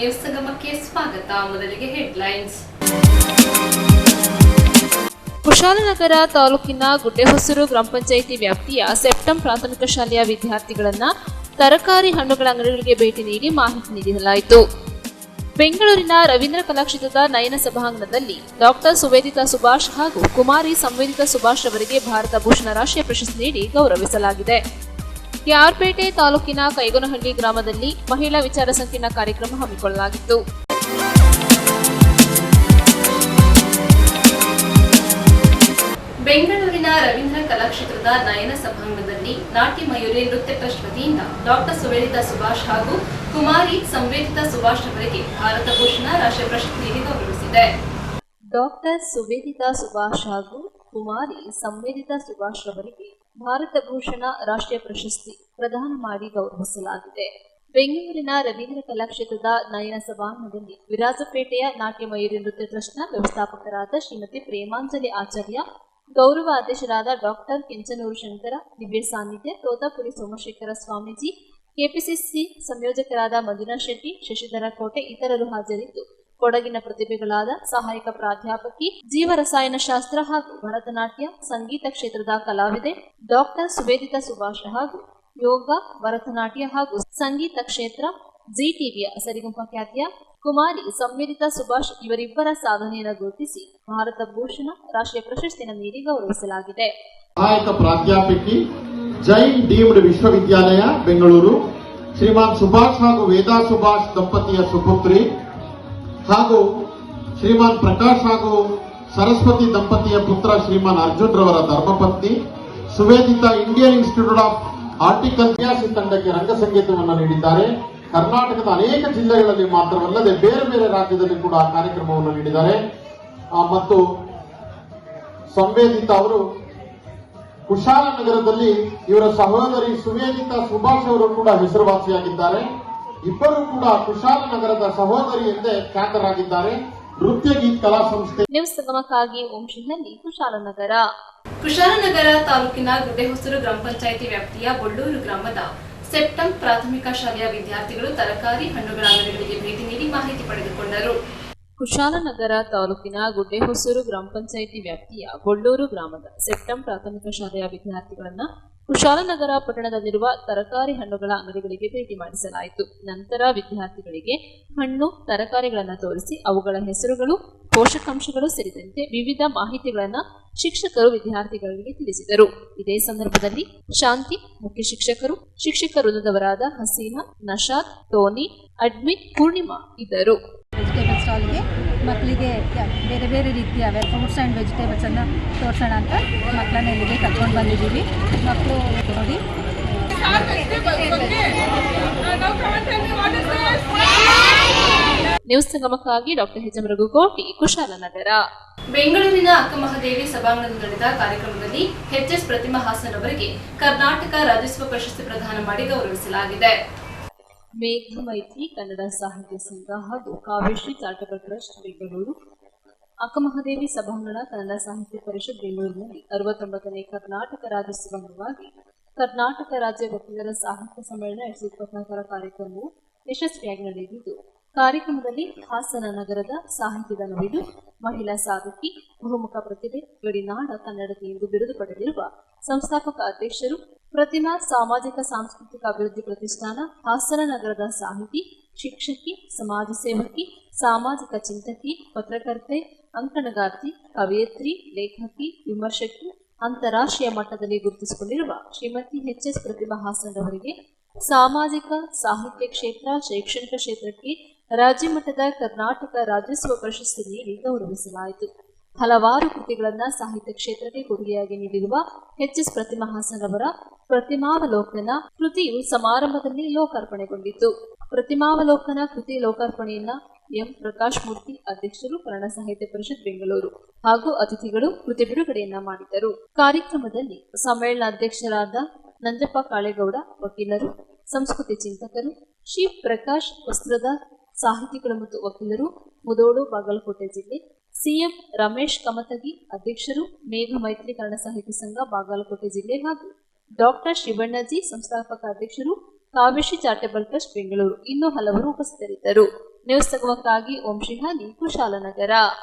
News ಸಂಗಮಕ್ಕೆ ಸ್ವಾಗತ. ಮೊದಲಿಗೆ headlines. Kushalnagar ತಾಲೂಕಿನ ಗುಡ್ಡೆಹೊಸೂರು ಗ್ರಾಮ ಪಂಚಾಯಿತಿ ವ್ಯಾಪ್ತಿಯ ಸೆಪ್ಟಂ ಪ್ರಾಥಮಿಕ ಶಾಲೆಯ ವಿದ್ಯಾರ್ಥಿಗಳನ್ನ ತರಕಾರಿ ಹಣ್ಣುಗಳ ಅಂಗಡಿಗಳಿಗೆ ಭೇಟಿ ನೀಡಿ ಮಾಹಿತಿ ನೀಡಲಾಯಿತು. ಬೆಂಗಳೂರಿನ ರವೀಂದ್ರ ಕಲಾಕ್ಷೇತ್ರದ ನಯನ ಸಭಾಂಗಣದಲ್ಲಿ ಡಾಕ್ಟರ್ ಸುವೇದಿತಾ ಸುಭಾಷ್ ಹಾಗೂ ಕುಮಾರಿ ಸಂವೇದಿತಾ ಸುಭಾಷ್ ಅವರಿಗೆ ಭಾರತ ಭೂಷಣ ರಾಷ್ಟ್ರೀಯ ಪ್ರಶಸ್ತಿ ನೀಡಿ ಗೌರವಿಸಲಾಗಿದೆ. ಕೆಆರ್ಪೇಟೆ ತಾಲೂಕಿನ ಕೈಗೋನಹಳ್ಳಿ ಗ್ರಾಮದಲ್ಲಿ ಮಹಿಳಾ ವಿಚಾರ ಸಂಕಿರಣ ಕಾರ್ಯಕ್ರಮ ಹಮ್ಮಿಕೊಳ್ಳಲಾಗಿತ್ತು. ಬೆಂಗಳೂರಿನ ರವೀಂದ್ರ ಕಲಾಕ್ಷೇತ್ರದ ನಯನ ಸಭಾಂಗಣದಲ್ಲಿ ನಾಟ್ಯ ಮಯೂರಿ ನೃತ್ಯ ಟ್ರಸ್ಟ್ ವತಿಯಿಂದ ಡಾಕ್ಟರ್ ಸುವೇದಿತಾ ಸುಭಾಷ್ ಹಾಗೂ ಕುಮಾರಿ ಸಂವೇದಿತಾ ಸುಭಾಷ್ ಅವರಿಗೆ ಭಾರತ ಭೂಷಣ ರಾಷ್ಟ್ರೀಯ ಪ್ರಶಸ್ತಿ ನೀಡಿ ಗೌರವಿಸಿದೆ. ಡಾಕ್ಟರ್ ಸುವೇದಿತಾ ಸುಭಾಷ್ ಹಾಗೂ ಕುಮಾರಿ ಸಂವೇದಿತಾ ಸುಭಾಷ್ ಅವರಿಗೆ ಭಾರತ ಭೂಷಣ ರಾಷ್ಟ್ರೀಯ ಪ್ರಶಸ್ತಿ ಪ್ರದಾನ ಮಾಡಿ ಗೌರವಿಸಲಾಗಿದೆ. ಬೆಂಗಳೂರಿನ ರವೀಂದ್ರ ಕಲಾಕ್ಷೇತ್ರದ ನಯನ ಸಭಾಂಗಣದಲ್ಲಿ ವಿರಾಜಪೇಟೆಯ ನಾಟ್ಯ ಮಯೂರಿ ನೃತ್ಯ ಟ್ರಸ್ಟ್ನ ವ್ಯವಸ್ಥಾಪಕರಾದ ಶ್ರೀಮತಿ ಪ್ರೇಮಾಂಜಲಿ ಆಚಾರ್ಯ, ಗೌರವ ಅಧ್ಯಕ್ಷರಾದ ಡಾಕ್ಟರ್ ಕೆಂಚನೂರು ಶಂಕರ, ದಿವ್ಯ ಸಾನ್ನಿಧ್ಯ ತೋತಾಪುರಿ ಸೋಮಶೇಖರ ಸ್ವಾಮೀಜಿ, ಕೆಪಿಸಿಸಿ ಸಂಯೋಜಕರಾದ ಮಂಜುನಾಥ್ ಶೆಟ್ಟಿ, ಶಶಿಧರ ಕೋಟೆ ಇತರರು ಹಾಜರಿದ್ದು ಕೊಡಗಿನ ಪ್ರತಿಭೆಗಳಾದ ಸಹಾಯಕ ಪ್ರಾಧ್ಯಾಪಕಿ, ಜೀವರಸಾಯನ ಶಾಸ್ತ್ರ ಹಾಗೂ ಭರತನಾಟ್ಯ, ಸಂಗೀತ ಕ್ಷೇತ್ರದ ಕಲಾವಿದೆ ಡಾಕ್ಟರ್ ಸುವೇದಿತಾ ಸುಭಾಷ್ ಹಾಗೂ ಯೋಗ, ಭರತನಾಟ್ಯ ಹಾಗೂ ಸಂಗೀತ ಕ್ಷೇತ್ರ ಜಿಟಿವಿಯ ಸರಿಗಂಪ ಖ್ಯಾತಿಯ ಕುಮಾರಿ ಸಂವೇದಿತಾ ಸುಭಾಷ್ ಇವರಿಬ್ಬರ ಸಾಧನೆಯನ್ನು ಗುರುತಿಸಿ ಭಾರತ ಭೂಷಣ ರಾಷ್ಟ್ರೀಯ ಪ್ರಶಸ್ತಿಯನ್ನು ನೀಡಿ ಗೌರವಿಸಲಾಗಿದೆ. ಸಹಾಯಕ ಪ್ರಾಧ್ಯಾಪಕಿ, ಜೈನ್ ಡೀಮ್ಡ್ ವಿಶ್ವವಿದ್ಯಾಲಯ ಬೆಂಗಳೂರು, ಶ್ರೀಮಾನ್ ಸುಭಾಷ್ ಹಾಗೂ ವೇದಾ ಸುಭಾಷ್ ದಂಪತಿಯ ಸುಪುತ್ರಿ ಹಾಗೂ ಶ್ರೀಮಾನ್ ಪ್ರಕಾಶ್ ಹಾಗೂ ಸರಸ್ವತಿ ದಂಪತಿಯ ಪುತ್ರ ಶ್ರೀಮಾನ್ ಅರ್ಜುನ್ ರವರ ಧರ್ಮಪತ್ನಿ ಸುವೇದಿತಾ ಇಂಡಿಯನ್ ಇನ್ಸ್ಟಿಟ್ಯೂಟ್ ಆಫ್ ಹಾರ್ಟಿಕಲ್ಚರ್ ತಂಡಕ್ಕೆ ರಂಗಸಂಗೀತವನ್ನು ನೀಡಿದ್ದಾರೆ. ಕರ್ನಾಟಕದ ಅನೇಕ ಜಿಲ್ಲೆಗಳಲ್ಲಿ ಮಾತ್ರವಲ್ಲದೆ ಬೇರೆ ಬೇರೆ ರಾಜ್ಯದಲ್ಲಿ ಕೂಡ ಕಾರ್ಯಕ್ರಮವನ್ನು ನೀಡಿದ್ದಾರೆ. ಮತ್ತು ಸಂವೇದಿತಾ ಅವರು ಕುಶಾಲನಗರದಲ್ಲಿ ಇವರ ಸಹೋದರಿ ಸುವೇದಿತಾ ಸುಭಾಷ್ ಅವರು ಕೂಡ ಹೆಸರುವಾಸಿಯಾಗಿದ್ದಾರೆ. ಇಬ್ಬರು ಕೂಡ ಕುಶಾಲನಗರದ ಸಹೋದರಿ ಎಂದೇ ಖ್ಯಾತರಾಗಿದ್ದಾರೆ. ನೃತ್ಯ ಗೀತ್ ಕಲಾ ಸಂಸ್ಥೆ ನ್ಯೂಸ್ ಸಂಗಮಕ್ಕಾಗಿ ಓಂ ಶಿಹಳ್ಳಿ, ಕುಶಾಲನಗರ. ಕುಶಾಲನಗರ ತಾಲೂಕಿನ ಗುಡ್ಡೆಹೊಸೂರು ಗ್ರಾಮ ಪಂಚಾಯಿತಿ ವ್ಯಾಪ್ತಿಯ ಬೊಳ್ಳೂರು ಗ್ರಾಮದ ಸೆಪ್ಟಂ ಪ್ರಾಥಮಿಕ ಶಾಲೆಯ ವಿದ್ಯಾರ್ಥಿಗಳು ತರಕಾರಿ ಹಣ್ಣುಗಳ ಅಂಗಡಿಗಳಿಗೆ ಭೇಟಿ ನೀಡಿ ಮಾಹಿತಿ ಪಡೆದುಕೊಂಡರು. ಕುಶಾಲನಗರ ತಾಲೂಕಿನ ಗುಡ್ಡೆಹೊಸೂರು ಗ್ರಾಮ ಪಂಚಾಯಿತಿ ವ್ಯಾಪ್ತಿಯ ಬೊಳ್ಳೂರು ಗ್ರಾಮದ ಸೆಪ್ಟಂ ಪ್ರಾಥಮಿಕ ಶಾಲೆಯ ವಿದ್ಯಾರ್ಥಿಗಳನ್ನ ಕುಶಾಲನಗರ ಪಟ್ಟಣದಲ್ಲಿರುವ ತರಕಾರಿ ಹಣ್ಣುಗಳ ಅಂಗಡಿಗಳಿಗೆ ಭೇಟಿ ಮಾಡಿಸಲಾಯಿತು. ನಂತರ ವಿದ್ಯಾರ್ಥಿಗಳಿಗೆ ಹಣ್ಣು ತರಕಾರಿಗಳನ್ನು ತೋರಿಸಿ ಅವುಗಳ ಹೆಸರುಗಳು, ಪೋಷಕಾಂಶಗಳು ಸೇರಿದಂತೆ ವಿವಿಧ ಮಾಹಿತಿಗಳನ್ನು ಶಿಕ್ಷಕರು ವಿದ್ಯಾರ್ಥಿಗಳಿಗೆ ತಿಳಿಸಿದರು. ಇದೇ ಸಂದರ್ಭದಲ್ಲಿ ಶಾಂತಿ, ಮುಖ್ಯ ಶಿಕ್ಷಕರು, ಶಿಕ್ಷಕ ವೃಂದದವರಾದ ಹಸೀನಾ, ನಶಾದ್, ಟೋನಿ, ಅಡ್ಮಿನ್, ಪೂರ್ಣಿಮಾ ಇದ್ದರು. ವೆಜಿಟೇಬಲ್ ಸ್ಟಾಲ್ಗೆ ಮಕ್ಕಳಿಗೆ ಬೇರೆ ಬೇರೆ ರೀತಿಯ ಫ್ರೂಟ್ಸ್ ಆ್ಯಂಡ್ ವೆಜಿಟೇಬಲ್ಸ್ ಅನ್ನು ತೋರಿಸೋಣ ಅಂತ ಮಕ್ಕಳನ್ನ ಇಲ್ಲಿಗೆ ಕರ್ಕೊಂಡು ಬಂದಿದ್ದೀವಿ. ಮಕ್ಕಳು ನೋಡಿ ನ್ಯೂಸ್ ಸಂಗಮಕ್ಕಾಗಿ doctor H M Raghukoti, Kushalnagar. ಬೆಂಗಳೂರಿನ ಅಕ್ಕಮಹಾದೇವಿ ಸಭಾಂಗಣದಲ್ಲಿ ನಡೆದ ಕಾರ್ಯಕ್ರಮದಲ್ಲಿ ಎಚ್.ಎಸ್. ಪ್ರತಿಮಾ ಹಾಸನ್ ಅವರಿಗೆ ಕರ್ನಾಟಕ ರಾಜ್ಯೋತ್ಸವ ಪ್ರಶಸ್ತಿ ಪ್ರದಾನ ಮಾಡಿ ಗೌರವಿಸಲಾಗಿದೆ. ಮೇಘ ಮೈತ್ರಿ ಕನ್ನಡ ಸಾಹಿತ್ಯ ಸಂಘ ಹಾಗೂ ಕಾವ್ಯಶ್ರೀ ಚಾರಿಟಬಲ್ ಟ್ರಸ್ಟ್ ಬೆಂಗಳೂರು, ಅಕ್ಕಮಹಾದೇವಿ ಸಭಾಂಗಣ ಕನ್ನಡ ಸಾಹಿತ್ಯ ಪರಿಷತ್ ಬೆಂಗಳೂರಿನಲ್ಲಿ 69ನೇ ಕರ್ನಾಟಕ ರಾಜ್ಯೋತ್ಸವ ಅಂಗವಾಗಿ ಕರ್ನಾಟಕ ರಾಜ್ಯ ವಕೀಲರ ಸಾಹಿತ್ಯ ಸಮ್ಮೇಳನ 2024 ಕಾರ್ಯಕ್ರಮವು ಯಶಸ್ವಿಯಾಗಿ ನಡೆದಿದ್ದು, ಕಾರ್ಯಕ್ರಮದಲ್ಲಿ ಹಾಸನ ನಗರದ ಸಾಹಿತ್ಯದ ನವಿಲು, ಮಹಿಳಾ ಸಾಧಕಿ, ಬಹುಮುಖ ಪ್ರತಿಭೆ, ಗಡಿನಾಡ ಕನ್ನಡತಿ ಎಂದು ಬಿರುದು ಪಡೆದಿರುವ ಸಂಸ್ಥಾಪಕ ಅಧ್ಯಕ್ಷರು, ಪ್ರತಿಮಾ ಸಾಮಾಜಿಕ ಸಾಂಸ್ಕೃತಿಕ ಅಭಿವೃದ್ಧಿ ಪ್ರತಿಷ್ಠಾನ, ಹಾಸನ ನಗರದ ಸಾಹಿತಿ, ಶಿಕ್ಷಕಿ, ಸಮಾಜ ಸೇವಕಿ, ಸಾಮಾಜಿಕ ಚಿಂತಕಿ, ಪತ್ರಕರ್ತೆ, ಅಂಕಣಗಾರ್ತಿ, ಕವಯತ್ರಿ, ಲೇಖಕಿ, ವಿಮರ್ಶಕಿ, ಅಂತಾರಾಷ್ಟ್ರೀಯ ಮಟ್ಟದಲ್ಲಿ ಗುರುತಿಸಿಕೊಂಡಿರುವ ಶ್ರೀಮತಿ ಎಚ್.ಎಸ್. ಪ್ರತಿಮಾ ಹಾಸನ್ ಅವರಿಗೆ ಸಾಮಾಜಿಕ ಸಾಹಿತ್ಯ ಕ್ಷೇತ್ರ, ಶೈಕ್ಷಣಿಕ ಕ್ಷೇತ್ರಕ್ಕೆ ರಾಜ್ಯ ಮಟ್ಟದ ಕರ್ನಾಟಕ ರಾಜ್ಯೋತ್ಸವ ಪ್ರಶಸ್ತಿ ನೀಡಿ ಗೌರವಿಸಲಾಯಿತು. ಹಲವಾರು ಕೃತಿಗಳನ್ನು ಸಾಹಿತ್ಯ ಕ್ಷೇತ್ರಕ್ಕೆ ಕೊಡುಗೆಯಾಗಿ ನೀಡಿರುವ ಎಚ್.ಎಸ್. ಪ್ರತಿಮಾ ಹಾಸನ್ ಅವರ ಪ್ರತಿಮಾವಲೋಕನ ಕೃತಿಯು ಸಮಾರಂಭದಲ್ಲಿ ಲೋಕಾರ್ಪಣೆಗೊಂಡಿತು. ಪ್ರತಿಮಾವಲೋಕನ ಕೃತಿ ಲೋಕಾರ್ಪಣೆಯನ್ನ ಎಂ. ಪ್ರಕಾಶ್ ಮೂರ್ತಿ, ಅಧ್ಯಕ್ಷರು, ಕನ್ನಡ ಸಾಹಿತ್ಯ ಪರಿಷತ್ ಬೆಂಗಳೂರು ಹಾಗೂ ಅತಿಥಿಗಳು ಕೃತಿ ಬಿಡುಗಡೆಯನ್ನ ಮಾಡಿದರು. ಕಾರ್ಯಕ್ರಮದಲ್ಲಿ ಸಮ್ಮೇಳನಾಧ್ಯಕ್ಷರಾದ ನಂಜಪ್ಪ ಕಾಳೇಗೌಡ, ವಕೀಲರು, ಸಂಸ್ಕೃತಿ ಚಿಂತಕರು, ಶ್ರೀ ಪ್ರಕಾಶ್ ವಸ್ತ್ರದ ಸಾಹಿತಿಗಳು ಮತ್ತು ವಕೀಲರು, ಮುದೋಳು, ಬಾಗಲಕೋಟೆ ಜಿಲ್ಲೆ, ಸಿಎಂ ರಮೇಶ್ ಕಮತಗಿ, ಅಧ್ಯಕ್ಷರು, ಮೇಘ ಮೈತ್ರಿ ಕನ್ನಡ ಸಾಹಿತ್ಯ ಸಂಘ ಬಾಗಲಕೋಟೆ ಜಿಲ್ಲೆ ಹಾಗೂ ಡಾಕ್ಟರ್ ಶಿವಣ್ಣಜಿ, ಸಂಸ್ಥಾಪಕ ಅಧ್ಯಕ್ಷರು, ಕಾವ್ಯಶ್ರೀ ಚಾರಿಟಬಲ್ ಟ್ರಸ್ಟ್ ಬೆಂಗಳೂರು, ಇನ್ನೂ ಹಲವರು ಉಪಸ್ಥಿತರಿದ್ದರು. ನ್ಯೂಸ್ ತಗುವಕ್ಕಾಗಿ ಓಂ ಶ್ರೀಹಾನಿ, ಕುಶಾಲನಗರ.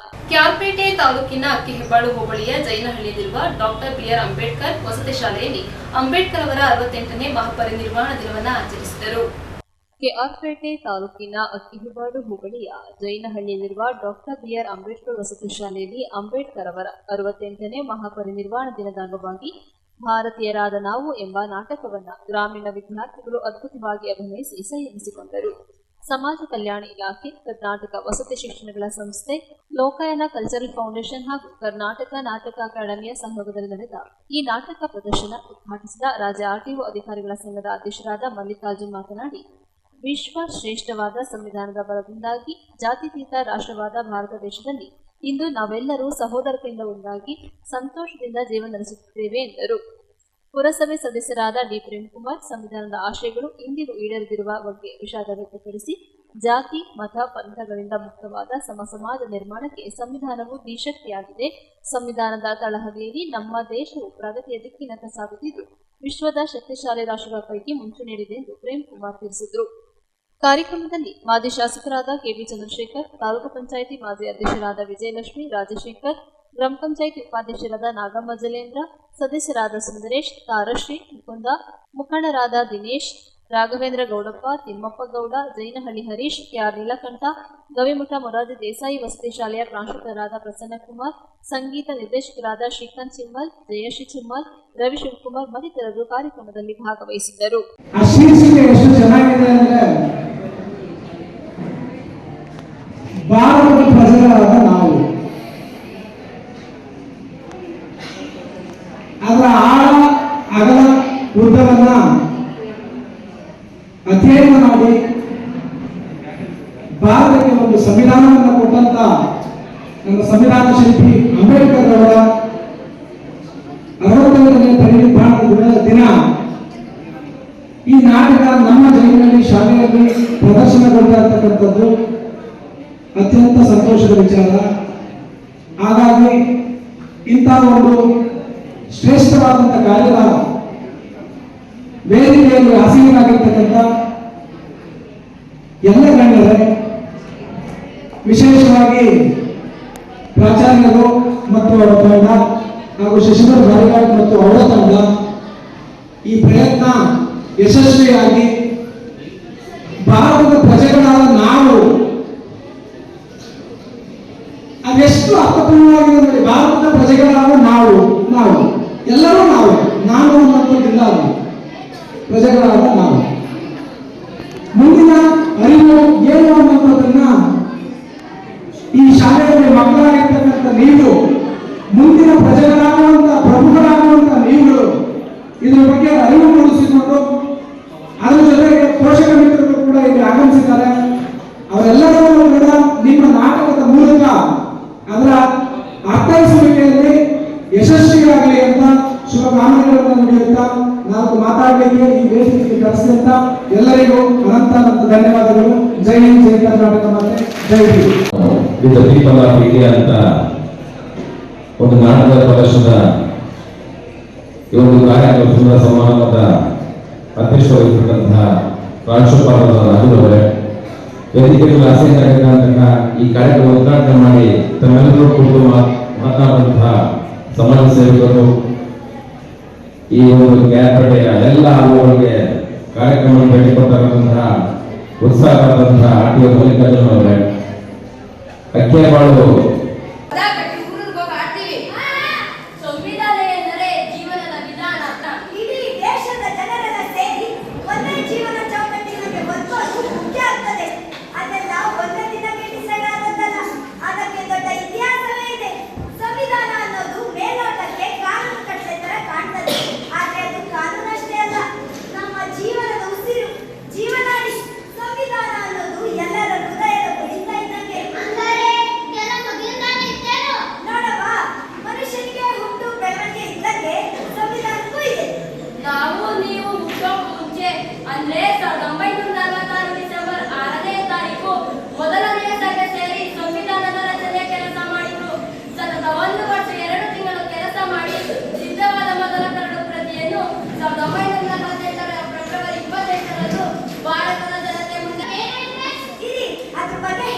ಕ್ಯಾರ್ಪೇಟೆ ತಾಲೂಕಿನ ಅಕ್ಕಿಹೆಬ್ಬಾಳು ಹೋಬಳಿಯ ಜೈನಹಳ್ಳಿಯಲ್ಲಿರುವ ಡಾಕ್ಟರ್ ಬಿ.ಆರ್. ಅಂಬೇಡ್ಕರ್ ವಸತಿ ಶಾಲೆಯಲ್ಲಿ ಅಂಬೇಡ್ಕರ್ ಅವರ 68ನೇ ಮಹಾಪರಿನಿರ್ವಾಣ ದಿನವನ್ನು ಆಚರಿಸಿದರು. ಕೆಆರ್ಪೇಟೆ ತಾಲೂಕಿನ ಅಕ್ಕಿಹೆಬ್ಬಾಳು ಹೋಬಳಿಯ ಜೈನಹಳ್ಳಿಯಲ್ಲಿರುವ ಡಾಕ್ಟರ್ ಬಿ.ಆರ್. ಅಂಬೇಡ್ಕರ್ ವಸತಿ ಶಾಲೆಯಲ್ಲಿ ಅಂಬೇಡ್ಕರ್ ಅವರ 68ನೇ ಮಹಾಪರಿನಿರ್ವಾಣ ದಿನದ ಅಂಗವಾಗಿ ಭಾರತೀಯರಾದ ನಾವು ಎಂಬ ನಾಟಕವನ್ನು ಗ್ರಾಮೀಣ ವಿದ್ಯಾರ್ಥಿಗಳು ಅದ್ಭುತವಾಗಿ ಅಭಿನಯಿಸಿ ಸಂಯಮಿಸಿಕೊಂಡರು. ಸಮಾಜ ಕಲ್ಯಾಣ ಇಲಾಖೆ, ಕರ್ನಾಟಕ ವಸತಿ ಶಿಕ್ಷಣಗಳ ಸಂಸ್ಥೆ, ಲೋಕಾಯನ ಕಲ್ಚರಲ್ ಫೌಂಡೇಶನ್ ಹಾಗೂ ಕರ್ನಾಟಕ ನಾಟಕ ಅಕಾಡೆಮಿಯ ಸಹಯೋಗದಲ್ಲಿ ನಡೆದ ಈ ನಾಟಕ ಪ್ರದರ್ಶನ ಉದ್ಘಾಟಿಸಿದ ರಾಜ್ಯ ಆರ್ಟಿಒ ಅಧಿಕಾರಿಗಳ ಸಂಘದ ಅಧ್ಯಕ್ಷರಾದ ಮಲ್ಲಿಕಾರ್ಜುನ್ ಮಾತನಾಡಿ, ವಿಶ್ವ ಶ್ರೇಷ್ಠವಾದ ಸಂವಿಧಾನದ ಬಲದಿಂದಾಗಿ ಜಾತ್ಯತೀತ ರಾಷ್ಟ್ರವಾದ ಭಾರತ ದೇಶದಲ್ಲಿ ಇಂದು ನಾವೆಲ್ಲರೂ ಸಹೋದರತೆಯಿಂದ ಒಂದಾಗಿ ಸಂತೋಷದಿಂದ ಜೀವನ ನಡೆಸುತ್ತಿದ್ದೇವೆ ಎಂದರು. ಪುರಸಭೆ ಸದಸ್ಯರಾದ ಡಿ. ಪ್ರೇಮ್ಕುಮಾರ್ ಸಂವಿಧಾನದ ಆಶಯಗಳು ಇಂದಿಗೂ ಈಡೇರದಿರುವ ಬಗ್ಗೆ ವಿಷಾದ ವ್ಯಕ್ತಪಡಿಸಿ, ಜಾತಿ, ಮತ, ಪಂಥಗಳಿಂದ ಮುಕ್ತವಾದ ಸಮಾಜ ನಿರ್ಮಾಣಕ್ಕೆ ಸಂವಿಧಾನವು ದಿಶಕ್ತಿಯಾಗಿದೆ. ಸಂವಿಧಾನದ ತಳಹದಿಯಲ್ಲಿ ನಮ್ಮ ದೇಶವು ಪ್ರಗತಿಯ ದಿಕ್ಕಿನತ್ತ ಸಾಗುತ್ತಿದ್ದು ವಿಶ್ವದ ಶಕ್ತಿಶಾಲಿ ರಾಷ್ಟ್ರಗಳ ಪೈಕಿ ಮುಂಚೂಣಿಯಲ್ಲಿದೆ ಎಂದು ಪ್ರೇಮ್ಕುಮಾರ್ ತಿಳಿಸಿದರು. ಕಾರ್ಯಕ್ರಮದಲ್ಲಿ ಮಾಜಿ ಶಾಸಕರಾದ ಕೆಬಿ ಚಂದ್ರಶೇಖರ್, ತಾಲೂಕು ಪಂಚಾಯಿತಿ ಮಾಜಿ ಅಧ್ಯಕ್ಷರಾದ ವಿಜಯಲಕ್ಷ್ಮಿ, ರಾಜಶೇಖರ್, ಗ್ರಾಮ ಪಂಚಾಯಿತಿ ಉಪಾಧ್ಯಕ್ಷರಾದ ನಾಗಮ್ಮ ಜಲೇಂದ್ರ, ಸದಸ್ಯರಾದ ಸುಂದರೇಶ್, ತಾರಶ್ರೀ, ಮುಕುಂದ, ಮುಖಂಡರಾದ ದಿನೇಶ್, ರಾಘವೇಂದ್ರ ಗೌಡಪ್ಪ, ತಿಮ್ಮಪ್ಪ ಗೌಡ, ಜೈನಹಳ್ಳಿ ಹರೀಶ್, ಕೆಆರ್ ನೀಲಕಂಠ, ಗವಿಮಠ ಮೊರಾರ್ಜಿ ದೇಸಾಯಿ ವಸತಿ ಶಾಲೆಯ ಪ್ರಾಂಶುಪಾಲರಾದ ಪ್ರಸನ್ನಕುಮಾರ್, ಸಂಗೀತ ನಿರ್ದೇಶಕರಾದ ಶ್ರೀಕಾಂತ್ ಚಿಮ್ಮಲ್, ಜಯಶ್ರೀ ಚಿಮ್ಮಲ್, ರವಿ ಶಿವಕುಮಾರ್ ಮತ್ತಿತರರು ಕಾರ್ಯಕ್ರಮದಲ್ಲಿ ಭಾಗವಹಿಸಿದ್ದರು. ಭಾರತದ ಪ್ರಜೆಗಳಾದ ನಾವು ಅದರ ಆಳ ಅಗಲ ಉದ್ದವನ್ನ ಅಧ್ಯಯನ ಮಾಡಿ ಭಾರತಕ್ಕೆ ಒಂದು ಸಂವಿಧಾನವನ್ನು ಕೊಟ್ಟಂತ ನಮ್ಮ ಸಂವಿಧಾನ ಶಿಲ್ಪಿ ಅಂಬೇಡ್ಕರ್ ಅವರ 68ನೇ ಪರಿನಿರ್ವಾಣದ ದಿನ ಈ ನಾಟಕ ನಮ್ಮ ಜೈಲಿನಲ್ಲಿ ಶಾಲೆಯಲ್ಲಿ ಪ್ರದರ್ಶನಗೊಳ್ತಾ ಇರತಕ್ಕಂಥದ್ದು ಅತ್ಯಂತ ಸಂತೋಷದ ವಿಚಾರ. ಹಾಗಾಗಿ ಇಂತಹ ಒಂದು ಶ್ರೇಷ್ಠವಾದಂಥ ಕಾರ್ಯದ ವೇದಿಕೆಯಲ್ಲಿ ಆಸೀನರಾಗಿರ್ತಕ್ಕಂಥ ಎಲ್ಲ ಗಣ್ಯರೇ, ವಿಶೇಷವಾಗಿ ಪ್ರಾಚಾರ್ಯರು ಮತ್ತು ಅವರ ತಂಡ ಹಾಗೂ ಶಶಿಧರ್ ಬಾರಿಗಾಡ್ ಮತ್ತು ಅವರ ತಂಡ ಈ ಪ್ರಯತ್ನ ಯಶಸ್ವಿಯಾಗಿ ಭಾರತದ ಪ್ರಜೆಗಳಾದ ನಾವು ಅದೆಷ್ಟು ಅರ್ಥಪೂರ್ಣವಾಗಿದೆ ನೋಡಿ. ಭಾರತದ ಪ್ರಜೆಗಳಾದ ನಾವು ಎಲ್ಲರೂ ನಾನು ಅನ್ನೋದಿಲ್ಲ, ಪ್ರಜೆಗಳಾದ ನಾವು ಮುಂದಿನ ಅರಿವು ಏನು ಅನ್ನೋದನ್ನ ಈ ಶಾಲೆಯಲ್ಲಿ ಮಕ್ಕಳಾಗಿರ್ತಕ್ಕಂಥ ನೀವು, ಮುಂದಿನ ಪ್ರಜೆಗಳಾಗುವಂತ ಪ್ರಭುಗಳಾಗುವಂತ ನೀವುಗಳು ಇದರ ಬಗ್ಗೆ ಅರಿವು ಮೂಡಿಸಿಕೊಂಡು ಅದರ ಜೊತೆಗೆ ಪೋಷಕ ಮಿತ್ರರು ಕೂಡ ಇಲ್ಲಿ ಆಗಮಿಸಿದ್ದಾರೆ. ಅವರೆಲ್ಲರೂ ಕೂಡ ನಿಮ್ಮ ನಾಟಕದ ಮೂಲಕ ಅದರ ಅರ್ಥೈಸುವಿಕೆಯಲ್ಲಿ ಯಶಸ್ವಿಯಾಗಲಿ ಅಂತ ಶುಭಕಾಮನೆಗಳನ್ನು ನೀಡುತ್ತಾ ನಾವು ಮಾತಾಡಲಿಕ್ಕೆ ಈ ವೇದಿಕೆಗೆ ಕರೆಸಿದಂತ ಎಲ್ಲರಿಗೂ ಅನಂತ ಧನ್ಯವಾದಗಳು. ಜೈ ಹಿಂದ್, ಜೈ ಕರ್ನಾಟಕ ಮಾತೆ, ಜೈ ಹಿಂದ್. ದೀಪಲ ಪೀಠ ಅಂತ ಒಂದು ನಾಟಕದ ಪ್ರದರ್ಶನದ ಈ ಒಂದು ಕಾರ್ಯಕ್ರಮದ ಸಮಾರಂಭದ ಅಧ್ಯಕ್ಷರಾಗಿರ್ತಕ್ಕಂತಹ ಪ್ರಾಂಶುಪಾಲರಾದ ರಾಜುರವರೇ, ವೇದಿಕೆಯಲ್ಲಿ ಆಸೀನರಾಗಿರ್ತಕ್ಕಂತಹ ಈ ಕಾರ್ಯಕ್ರಮ ಉದ್ಘಾಟನೆ ಮಾಡಿ ತಮ್ಮೆಲ್ಲರೂ ಕುರಿತು ಮಾತನಾಡುವಂತಹ ಸಮಾಜ ಸೇವಕರು, ಈ ಒಂದು ಕ್ಯಾಪೇಟೆಯ ಎಲ್ಲ ಹಲವುಗಳಿಗೆ ಕಾರ್ಯಕ್ರಮ ಭೇಟಿ ಕೊಟ್ಟಿರುವಂತಹ ಉತ್ಸಾಹವಾದಂತಹ ಆರ್ಟಿಒ ಮಲ್ಲಿಕಾರ್ಜುನ್ ಅವರೇ, ಅಕ್ಕಿಹೆಬ್ಬಾಳು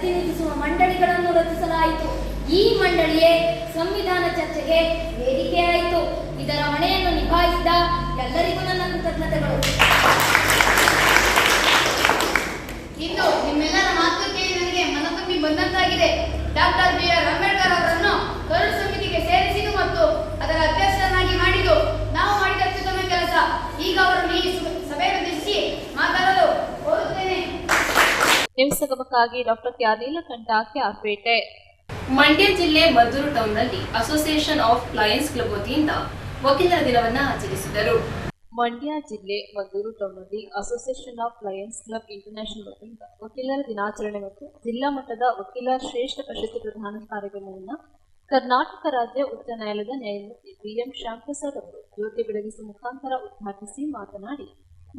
ಪ್ರತಿನಿಧಿಸುವ ಮಂಡಳಿಗಳನ್ನು ರಚಿಸಲಾಯಿತು. ಈ ಮಂಡಳಿಯೇ ಸಂವಿಧಾನ ಚರ್ಚೆಗೆ ವೇದಿಕೆಯಾಯಿತು. ಇದರ ಹೊಣೆಯನ್ನು ನಿಭಾಯಿಸಿದ ಎಲ್ಲರಿಗೂ ನನ್ನ ಕೃತಜ್ಞತೆಗಳು. ಇಂದು ನಿಮ್ಮೆಲ್ಲರ ಮಾತು ಕೇಳಿ ನನಗೆ ಮನತುಂಬಿ ಬಂದಂತಾಗಿದೆ. ಡಾಕ್ಟರ್ BR ಅಂಬೇಡ್ಕರ್ ಅವರನ್ನು ಕರಡು ಸಮಿತಿಗೆ ಸೇರಿಸಿದ್ದು ಮತ್ತು ಅದರ ಅಧ್ಯಕ್ಷರನ್ನಾಗಿ ಮಾಡಿದ್ದು ನಾವು ಮಾಡಿದ ಅತ್ಯುತ್ತಮ ಕೆಲಸ. ಈಗ ಅವರನ್ನು ಈ ಸಭೆಯನ್ನುದ್ದೇಶಿಸಿ ಮಾತಾಡಲು ಕೋರುತ್ತೇನೆ. ನ್ಯೂಸ್ ಸಗಮಕ್ಕಾಗಿ ಡಾಕ್ಟರ್ ಕೆ ನೀಲಕಂಠ, ಕ್ಯಾರ್ಪೇಟೆ. ಮಂಡ್ಯ ಜಿಲ್ಲೆ ಮದ್ದೂರು ಟೌನ್ನಲ್ಲಿ ಅಸೋಸಿಯೇಷನ್ ಆಫ್ ಲಯನ್ಸ್ ಕ್ಲಬ್ ವತಿಯಿಂದ ವಕೀಲರ ದಿನವನ್ನು ಆಚರಿಸಿದರು. ಮಂಡ್ಯ ಜಿಲ್ಲೆ ಮದ್ದೂರು ಟೌನ್ನಲ್ಲಿ association of lions club international ವತಿಯಿಂದ ವಕೀಲರ ದಿನಾಚರಣೆ ಮತ್ತು ಜಿಲ್ಲಾ ಮಟ್ಟದ ವಕೀಲರ ಶ್ರೇಷ್ಠ ಪ್ರಶಸ್ತಿ ಪ್ರದಾನ ಕಾರ್ಯಕ್ರಮವನ್ನು ಕರ್ನಾಟಕ ರಾಜ್ಯ ಉಚ್ಚ ನ್ಯಾಯಾಲಯದ ನ್ಯಾಯಮೂರ್ತಿ BM ಶ್ಯಾಂಪ್ರಸಾದ್ ಅವರು ಜ್ಯೋತಿ ಬೆಳಗಿಸುವ ಮುಖಾಂತರ ಉದ್ಘಾಟಿಸಿ ಮಾತನಾಡಿ,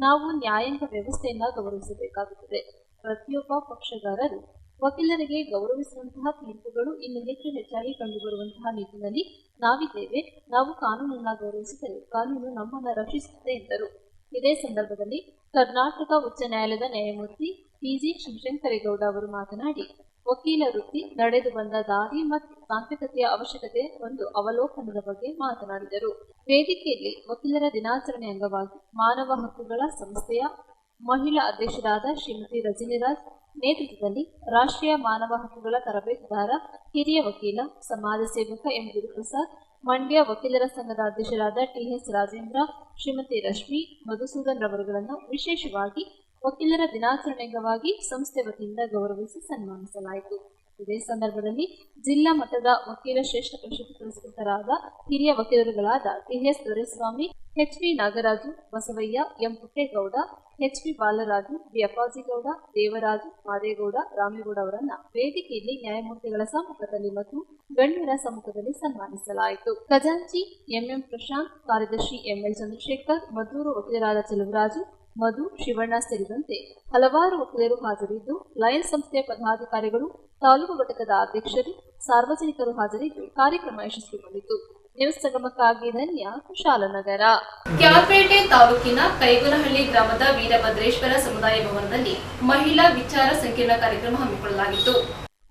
ನಾವು ನ್ಯಾಯಾಂಗ ವ್ಯವಸ್ಥೆಯನ್ನು ಗೌರವಿಸಬೇಕಾಗುತ್ತದೆ. ಪ್ರತಿಯೊಬ್ಬ ಪಕ್ಷಗಾರರು ವಕೀಲರಿಗೆ ಗೌರವಿಸುವಂತಹ ತೀರ್ಪುಗಳು ಇನ್ನು ಹೆಚ್ಚಾಗಿ ಕಂಡುಬರುವಂತಹ ನಿಟ್ಟಿನಲ್ಲಿ ನಾವಿದ್ದೇವೆ. ನಾವು ಕಾನೂನನ್ನು ಗೌರವಿಸಿದರೆ ಕಾನೂನು ನಮ್ಮನ್ನು ರಕ್ಷಿಸುತ್ತದೆ ಎಂದರು. ಇದೇ ಸಂದರ್ಭದಲ್ಲಿ ಕರ್ನಾಟಕ ಉಚ್ಚ ನ್ಯಾಯಾಲಯದ ನ್ಯಾಯಮೂರ್ತಿ PG ಶಿವಶಂಕರೇಗೌಡ ಅವರು ಮಾತನಾಡಿ, ವಕೀಲ ವೃತ್ತಿ ನಡೆದು ಬಂದ ದಾರಿ ಮತ್ತು ತಾಂತ್ರಿಕತೆಯ ಅವಶ್ಯಕತೆ ಒಂದು ಅವಲೋಕನದ ಬಗ್ಗೆ ಮಾತನಾಡಿದರು. ವೇದಿಕೆಯಲ್ಲಿ ವಕೀಲರ ದಿನಾಚರಣೆ ಅಂಗವಾಗಿ ಮಾನವ ಹಕ್ಕುಗಳ ಸಂಸ್ಥೆಯ ಮಹಿಳಾ ಅಧ್ಯಕ್ಷರಾದ ಶ್ರೀಮತಿ ರಜನಿರಾಜ್ ನೇತೃತ್ವದಲ್ಲಿ ರಾಷ್ಟ್ರೀಯ ಮಾನವ ಹಕ್ಕುಗಳ ತರಬೇತುದಾರ ಹಿರಿಯ ವಕೀಲ ಸಮಾಜ ಸೇವಕ ಎಂ ಗುರುಪ್ರಸಾದ್, ಮಂಡ್ಯ ವಕೀಲರ ಸಂಘದ ಅಧ್ಯಕ್ಷರಾದ TS ರಾಜೇಂದ್ರ, ಶ್ರೀಮತಿ ರಶ್ಮಿ ಮಧುಸೂದನ್ ರವರುಗಳನ್ನು ವಿಶೇಷವಾಗಿ ವಕೀಲರ ದಿನಾಚರಣೆ ಅಂಗವಾಗಿ ಸಂಸ್ಥೆ ವತಿಯಿಂದ ಗೌರವಿಸಿ ಸನ್ಮಾನಿಸಲಾಯಿತು. ಇದೇ ಸಂದರ್ಭದಲ್ಲಿ ಜಿಲ್ಲಾ ಮಟ್ಟದ ವಕೀಲ ಶ್ರೇಷ್ಠ ಪ್ರಶಸ್ತಿ ಪುರಸ್ಕೃತರಾದ ಹಿರಿಯ ವಕೀಲರುಗಳಾದ TS Doreswamy, HV Nagaraju, Basavayya, M Puttegowda, HV Balaraju, B Appajigowda, Devaraju, Madegowda, Ramegowda ಅವರನ್ನ ವೇದಿಕೆಯಲ್ಲಿ ನ್ಯಾಯಮೂರ್ತಿಗಳ ಸಮ್ಮುಖದಲ್ಲಿ ಮತ್ತು ಗಣ್ಯರ ಸಮ್ಮುಖದಲ್ಲಿ ಸನ್ಮಾನಿಸಲಾಯಿತು. ಖಜಾಂಚಿ MM ಪ್ರಶಾಂತ್, ಕಾರ್ಯದರ್ಶಿ ML ಚಂದ್ರಶೇಖರ್, ಮದ್ದೂರು ವಕೀಲರಾದ ಚೆಲುವರಾಜು, ಮಧು, ಶಿವಣ್ಣ ಸೇರಿದಂತೆ ಹಲವಾರು ವಕೀಲರು ಹಾಜರಿದ್ದು, ಲಯನ್ಸ್ ಸಂಸ್ಥೆಯ ಪದಾಧಿಕಾರಿಗಳು, ತಾಲೂಕು ಘಟಕದ ಅಧ್ಯಕ್ಷರು, ಸಾರ್ವಜನಿಕರು ಹಾಜರಿದ್ದು ಕಾರ್ಯಕ್ರಮ ಯಶಸ್ವಿಗೊಂಡಿತು. ನ್ಯೂಸ್ ಸಗಮಕ್ಕಾಗಿ ಧನ್ಯ, ಕುಶಾಲನಗರ. ಕ್ಯಾರ್ಪೇಟೆ ತಾಲೂಕಿನ ಕೈಗುನಹಳ್ಳಿ ಗ್ರಾಮದ ವೀರಭದ್ರೇಶ್ವರ ಸಮುದಾಯ ಭವನದಲ್ಲಿ ಮಹಿಳಾ ವಿಚಾರ ಸಂಕಿರಣ ಕಾರ್ಯಕ್ರಮ ಹಮ್ಮಿಕೊಳ್ಳಲಾಗಿತ್ತು.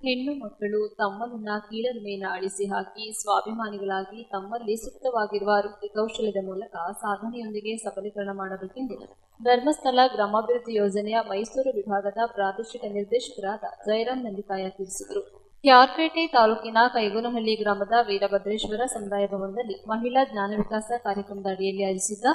ಹೆಣ್ಣು ಮಕ್ಕಳು ತಮ್ಮನ್ನ ಕೀಳರ ಮೇಲೆ ಅಳಿಸಿ ಹಾಕಿ ಸ್ವಾಭಿಮಾನಿಗಳಾಗಿ ತಮ್ಮಲ್ಲಿ ಸೂಕ್ತವಾಗಿರುವ ವೃತ್ತಿ ಕೌಶಲ್ಯದ ಮೂಲಕ ಸಾಧನೆಯೊಂದಿಗೆ ಸಬಲೀಕರಣ ಮಾಡಬೇಕೆಂದು ಧರ್ಮಸ್ಥಳ ಗ್ರಾಮಾಭಿವೃದ್ಧಿ ಯೋಜನೆಯ ಮೈಸೂರು ವಿಭಾಗದ ಪ್ರಾದೇಶಿಕ ನಿರ್ದೇಶಕರಾದ ಜಯರಾಮ್ ನಂದಿಕಾಯ ತಿಳಿಸಿದರು. ಕ್ಯಾರ್ಪೇಟೆ ತಾಲೂಕಿನ ಕೈಗುನಹಳ್ಳಿ ಗ್ರಾಮದ ವೀರಭದ್ರೇಶ್ವರ ಸಮುದಾಯ ಭವನದಲ್ಲಿ ಮಹಿಳಾ ಜ್ಞಾನ ವಿಕಾಸ ಕಾರ್ಯಕ್ರಮದ ಅಡಿಯಲ್ಲಿ ಆಯೋಜಿಸಿದ್ದ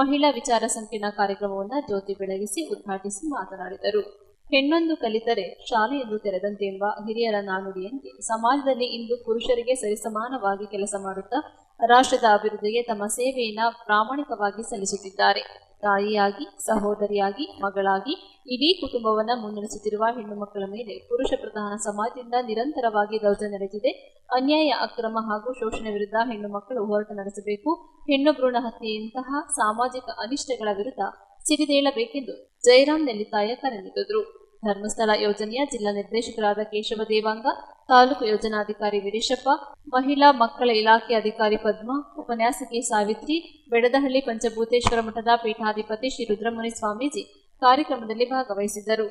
ಮಹಿಳಾ ವಿಚಾರ ಸಂಕಿರಣ ಕಾರ್ಯಕ್ರಮವನ್ನು ಜ್ಯೋತಿ ಬೆಳಗಿಸಿ ಉದ್ಘಾಟಿಸಿ ಮಾತನಾಡಿದರು. ಹೆಣ್ಣೊಂದು ಕಲಿತರೆ ಶಾಲೆಯೊಂದು ತೆರೆದಂತೆ ಎಂಬ ಹಿರಿಯರ ನಾನುಡಿಯಂತೆ ಸಮಾಜದಲ್ಲಿ ಇಂದು ಪುರುಷರಿಗೆ ಸರಿಸಮಾನವಾಗಿ ಕೆಲಸ ಮಾಡುತ್ತಾ ರಾಷ್ಟ್ರದ ಅಭಿವೃದ್ಧಿಗೆ ತಮ್ಮ ಸೇವೆಯನ್ನು ಪ್ರಾಮಾಣಿಕವಾಗಿ ಸಲ್ಲಿಸುತ್ತಿದ್ದಾರೆ. ತಾಯಿಯಾಗಿ, ಸಹೋದರಿಯಾಗಿ, ಮಗಳಾಗಿ ಇಡೀ ಕುಟುಂಬವನ್ನು ಮುನ್ನಡೆಸುತ್ತಿರುವ ಹೆಣ್ಣು ಮಕ್ಕಳ ಮೇಲೆ ಪುರುಷ ಪ್ರಧಾನ ಸಮಾಜದಿಂದ ನಿರಂತರವಾಗಿ ದೌರ್ಜನ್ಯ ನಡೆದಿದೆ. ಅನ್ಯಾಯ, ಅಕ್ರಮ ಹಾಗೂ ಶೋಷಣೆ ವಿರುದ್ಧ ಹೆಣ್ಣು ಮಕ್ಕಳು ಹೋರಾಟ ನಡೆಸಬೇಕು. ಹೆಣ್ಣು ಭ್ರೂಣ ಹತ್ಯೆಯಂತಹ ಸಾಮಾಜಿಕ ಅನಿಷ್ಟಗಳ ವಿರುದ್ಧ ಸಿಡಿದೇಳಬೇಕೆಂದು ಜಯರಾಮ್ ನೆಲ್ಲಿತಾಯ ಕರೆ ನೀಡಿದರು. ಧರ್ಮಸ್ಥಳ ಯೋಜನೆಯ ಜಿಲ್ಲಾ ನಿರ್ದೇಶಕರಾದ ಕೇಶವ ದೇವಾಂಗ, ತಾಲೂಕು ಯೋಜನಾಧಿಕಾರಿ ವೀರೇಶಪ್ಪ, ಮಹಿಳಾ ಮಕ್ಕಳ ಇಲಾಖೆ ಅಧಿಕಾರಿ ಪದ್ಮ, ಉಪನ್ಯಾಸಕಿ ಸಾವಿತ್ರಿ, ಬೆಡದಹಳ್ಳಿ ಪಂಚಭೂತೇಶ್ವರ ಮಠದ ಪೀಠಾಧಿಪತಿ ಶ್ರೀ ರುದ್ರಮುನಿ ಸ್ವಾಮೀಜಿ ಕಾರ್ಯಕ್ರಮದಲ್ಲಿ ಭಾಗವಹಿಸಿದ್ದರು.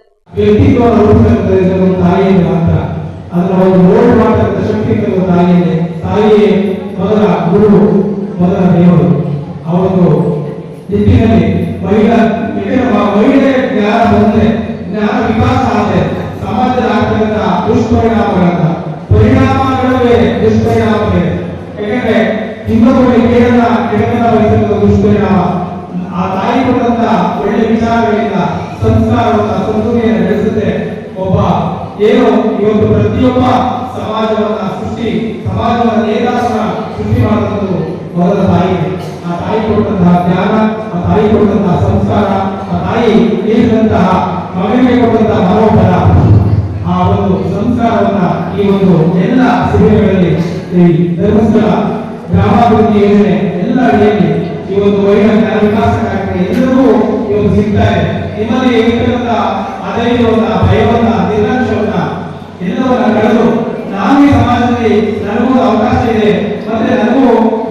ಜ್ಞಾನ ವಿಕಾಸ ಆದರೆ ಸಮಾಜದ ಆಗ್ತಕ್ಕಂಥ ಪರಿಣಾಮಗಳೇ ದುಷ್ಪರಿಣಾಮಗಳಿವೆ. ಯಾಕಂದ್ರೆ ಇನ್ನೊಬ್ಬರಿಗೆ ಕೆಡದ ದುಷ್ಪರಿಣಾಮ ಆ ತಾಯಿ ಕೊಟ್ಟಂತ ಒಳ್ಳೆ ವಿಚಾರಗಳಿಂದ ಸಂಸ್ಕಾರವನ್ನ ಸಂಸ್ಕೃತಿಯನ್ನು ನಡೆಸುತ್ತೆ. ಒಬ್ಬ ಏನು ಇವತ್ತು ಪ್ರತಿಯೊಬ್ಬ ಸಮಾಜವನ್ನ ನೇತಾಸನ ಸೃಷ್ಟಿ ಮಾಡುವುದು ಮೊದಲ ತಾಯಿ. ಆ ತಾಯಿ ಕೊಟ್ಟಂತಹ ಜ್ಞಾನ, ಆ ತಾಯಿ ಕೊಟ್ಟಂತಹ ಸಂಸ್ಕಾರ, ಆ ತಾಯಿ ನೀಡಿದಂತಹ ಮಗನಿಗೆ ಕೊಟ್ಟಂತಹ ಮನೋಬಲ, ಆ ಒಂದು ಸಂಸ್ಕಾರವನ್ನ ಈ ಒಂದು ಎಲ್ಲ ಶಿಬಿರಗಳಲ್ಲಿ ಈ ಧರ್ಮಸ್ಥಳ ಗ್ರಾಮಾಭಿವೃದ್ಧಿ ಯೋಜನೆ ಎಲ್ಲ ಅಡಿಯಲ್ಲಿ ಈ ಒಂದು ಮಹಿಳಾ ಜ್ಞಾನ ವಿಕಾಸ ಕಾರ್ಯಕ್ರಮ ಎಲ್ಲರಿಗೂ ಇವತ್ತು ಸಿಗ್ತಾ ಇದೆ. ನಿಮ್ಮಲ್ಲಿ ಇರ್ತಕ್ಕಂಥ ಅಧೈರ್ಯವನ್ನ, ಭಯವನ್ನ, ನಿರ್ಲಕ್ಷ್ಯವನ್ನ ಎಲ್ಲವನ್ನ ಕಳೆದು ನಾನು ಈ ಸಮಾಜದಲ್ಲಿ ನನಗೂ ಅವಕಾಶ ಇದೆ, ಮತ್ತೆ ನನಗೂ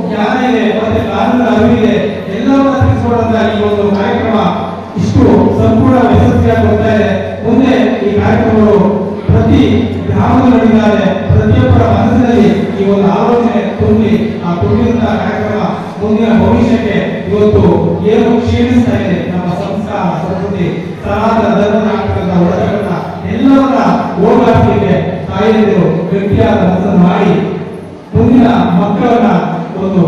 ಜ್ಞಾನ ಇದೆ, ಮತ್ತೆ ಕಾನೂನಿನ ಅರಿವಿದೆ, ಎಲ್ಲವನ್ನ ತಿಳಿಸಿಕೊಡುವಂತ ಈ ಒಂದು ಕಾರ್ಯಕ್ರಮ ಇಷ್ಟು ಸಂಪೂರ್ಣ ಯಶಸ್ವಿಯಾಗಿ ಹೋಗ್ತಾ ಇದೆ. ಮುಂದೆ ಈ ಕಾರ್ಯಕ್ರಮಗಳು ಪ್ರತಿ ಆ ತುಂಬಿದಂತಹ ಕಾರ್ಯಕ್ರಮ ಮುಂದಿನ ಭವಿಷ್ಯಕ್ಕೆ ಇವತ್ತು ಏನು ಕ್ಷೀಣಿಸ್ತಾ ಇದೆ ನಮ್ಮ ಸಂಸ್ಕಾರ ಸಂಸ್ಕೃತಿ ಸನಾತನ ಧರ್ಮದ ಆಗ್ತಕ್ಕಂಥ ಒಡಕನ್ನ ಎಲ್ಲವನ್ನ ಹೋರಾಟಕ್ಕೆ ತಾಯಿಯರು ಗಟ್ಟಿಯಾದ ಮನಸ್ಸನ್ನು ಮಾಡಿ ಮುಂದಿನ ಮಕ್ಕಳನ್ನ ಒಂದು